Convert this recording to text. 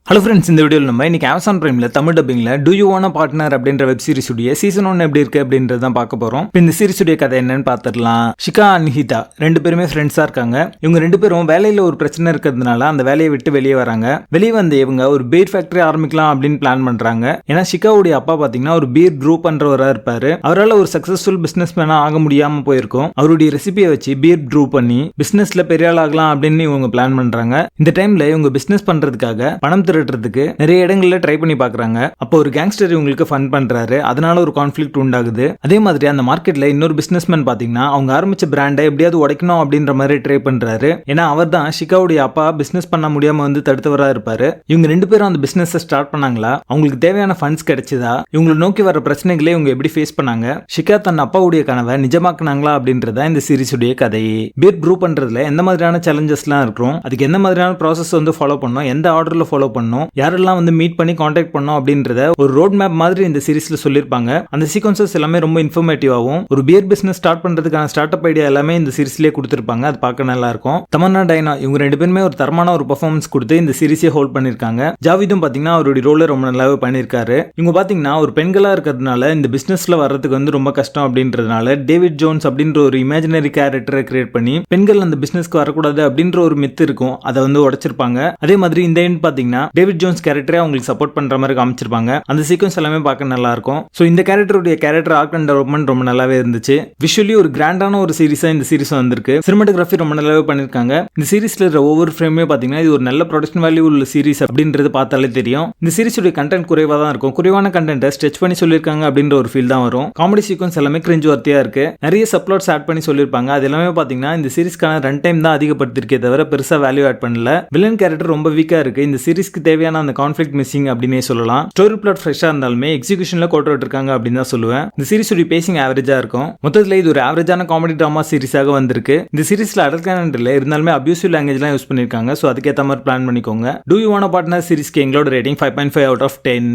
Hello friends, இந்த வீடியோவில் நம்ம இன்னைக்கு Amazon Primeல தமிழ் டப்பிங்கில் Do You Want a Partner அப்படின்ற வெப் சீரிஸ் உடைய சீசன் 1 எப்படி இருக்கு அப்படின்றது தான் பார்க்க போகிறோம். இப்போ இந்த சீரிஸ் உடைய கதை என்னன்னு பார்த்துடலாம். ஷிகா அண்ட் ஹீதா ரெண்டு பேருமே ஃப்ரெண்ட்ஸாக இருக்காங்க. இவங்க ரெண்டு பேரும் வேலையில் ஒரு பிரச்சனை இருக்கிறதுனால அந்த வேலையை விட்டு வெளியே வராங்க. வெளியே வந்து இவங்க ஒரு பீர் ஃபேக்டரி ஆரம்பிக்கலாம் அப்படின்னு பிளான் பண்ணுறாங்க. ஏன்னா ஷிகாவுடைய அப்பா பார்த்தீங்கன்னா ஒரு பீர் ப்ரூ பண்ணுறவராக இருப்பார். அவரால் ஒரு சக்ஸஸ்ஃபுல் பிஸ்னஸ் மேனாக ஆக முடியாமல் போயிருக்கும். அவருடைய ரெசிபியை வச்சு பீர் ப்ரூ பண்ணி பிஸ்னஸில் பெரிய ஆள் ஆகலாம் அப்படின்னு இவங்க பிளான் பண்ணுறாங்க. இந்த டைமில் இவங்க பிஸ்னஸ் பண்ணுறதுக்காக பணம் திரட்டுறதுக்கு நிறைய இடங்கள்ல ட்ரை பண்ணி பாக்குறாங்க. அப்போ ஒரு கேங்ஸ்டர் இவங்களுக்கு ஃபன் பண்றாரு. அதனால ஒரு கான்ஃபிளிக்ட் உண்டாகுது. அதே மாதிரி அந்த மார்க்கெட்ல இன்னொரு பிசினஸ்மேன் பாத்தீங்கன்னா அவங்க ஆரம்பிச்ச பிராண்டை எப்படியாவது உடைக்கணும் அப்படின்ற மாதிரி ட்ரை பண்றாரு. ஏன்னா அவர் தான் ஷிகாவுடைய அப்பா பிசினஸ் பண்ண முடியாம வந்து தடுத்தவரா இருப்பாரு. இவங்க ரெண்டு பேரும் அந்த பிசினஸ் ஸ்டார்ட் பண்ணாங்களா, அவங்களுக்கு தேவையான ஃபண்ட்ஸ் கிடைச்சதா, இவங்களை நோக்கி வர பிரச்சனைகளை இவங்க எப்படி ஃபேஸ் பண்ணாங்க, ஷிகா தன் அப்பாவுடைய கனவை நிஜமாக்குனாங்களா அப்படின்றத இந்த சீரிஸ் உடைய கதை. பீர் ப்ரூ பண்றதுல எந்த மாதிரியான சேலஞ்சஸ்லாம் இருக்கும், அதுக்கு எந்த மாதிரியான ப்ராசஸ் வந்து ஃபாலோ பண்ணணும், எந்த ஆர்டர்ல ஃபாலோ பண்ணணும், யாரெல்லாம் வந்து மீட் பண்ணி கான்டாக்ட் பண்ணோம் அப்படின்றத ஒரு ரோட் மேப் மாதிரி இந்த சீரிஸ்ல சொல்லிருப்பாங்க. அந்த சீக்வன்சஸ் எல்லாமே ரொம்ப இன்ஃபர்மேட்டிவாவும் ஒரு பியர் பிசினஸ் ஸ்டார்ட் பண்றதுக்கான ஸ்டார்ட் அப் ஐடியா எல்லாமே இந்த சீரிஸ்லயே கொடுத்திருப்பாங்க. அது பார்க்க நல்லா இருக்கும். தமன்னா டைனா இவங்க ரெண்டு பேருமே ஒரு தரமான ஒரு பெர்ஃபார்மன்ஸ் கொடுத்து இந்த சீரிஸே ஹோல்ட் பண்ணிருக்காங்க. ஜாவிதும் பாத்தீங்கன்னா அவருடைய ரோலை ரொம்ப நல்லாவே பண்ணிருக்காரு. இவங்க பாத்தீங்கன்னா ஒரு பெண்களா இருக்கிறதுனால இந்த பிசினஸ்ல வர்றதுக்கு வந்து ரொம்ப கஷ்டம் அப்படின்றதுனால டேவிட் ஜோன்ஸ் அப்படின்ற ஒரு இமேஜினரி கேரக்டரை கிரியேட் பண்ணி பெண்கள் அந்த பிசினஸ்க்கு வரக்கூடாது அப்படின்ற ஒரு மித்து இருக்கும், அதை வந்து உடைச்சிருப்பாங்க. அதே மாதிரி இந்த எண்ட் பாத்தீங்கன்னா டேவிட் ஜோன்ஸ் கேரக்டரே அவங்களுக்கு சப்போர்ட் பண்ற மாதிரி காமிச்சிருப்பாங்க. அந்த சீக்வன்ஸ் எல்லாமே பார்க்க நல்லா இருக்கும். சோ இந்த கேரக்டருடைய கேரக்டர் ஆர்க் அண்ட் டெவலப்மெண்ட் ரொம்ப நல்லாவே இருந்துச்சு. விஷுவலி ஒரு கிராண்டான ஒரு சீரிஸா இந்த சீரிஸ் வந்திருக்கு. சினிமாட்டோகிராஃபி ரொம்ப நல்லாவே பண்ணிருக்காங்க. இந்த சீரிஸ்ல இருக்கிற ஒவ்வொரு ஃப்ரேமே பாத்தீங்கன்னா இது ஒரு நல்ல ப்ரொடக்ஷன் வேல்யூ உள்ள சீரிஸ் அப்படின்றது பார்த்தாலே தெரியும். இந்த சீரிஸுடைய கண்டென்ட் குறைவா தான் இருக்கும். குறைவான கண்டென்ட்டை ஸ்ட்ரெச் பண்ணி சொல்லிருக்காங்க அப்படின்ற ஒரு ஃபீல் தான் வரும். காமெடி சீக்வன்ஸ் எல்லாமே கிரிஞ்ச் வர்த்தியா இருக்கு. நிறைய சப்ளாட்ஸ் ஆட் பண்ணி சொல்லிருப்பாங்க. அது எல்லாமே பாத்தீங்கன்னா இந்த சீரிஸ்க்கான ரன் டைம் தான் அதிகப்படுத்திருக்கே தவிர பெருசா வேல்யூ ஆட் பண்ணல. வில்லன் கேரக்டர் ரொம்ப வீக்கா இருக்கு. இந்த சீரிஸ்க்கு தேவையான அந்த கான்ஃபிளிக்ட் மிஸ்ஸிங் அப்படின்னே சொல்லலாம். ஸ்டோரி பிளாட் ஃப்ரெஷ்ஷா இருந்தாலுமே எக்ஸிகியூஷன்ல கோட் விட்டுருக்காங்க அப்படின்னு தான் சொல்லுவேன். இந்த சீரிஸ் உடைய பேசிங் ஆவரேஜா இருக்கும். மொத்தத்தில் இது ஒரு ஆவரேஜான காமெடி டிராமா சீரிஸாக வந்திருக்கு. இந்த சீரிஸ்ல அடல்ட் கண்டென்ட் இல்ல, இருந்தாலுமே அபியூசிவ் லாங்குவேஜ்லாம் யூஸ் பண்ணிருக்காங்க. ஸோ அதுக்கேற்ற மாதிரி பிளான் பண்ணிக்கோங்க. Do You Want a Partner சீரிஸ்க்கு எங்களோட ரேட்டிங் 5.5 out of 10.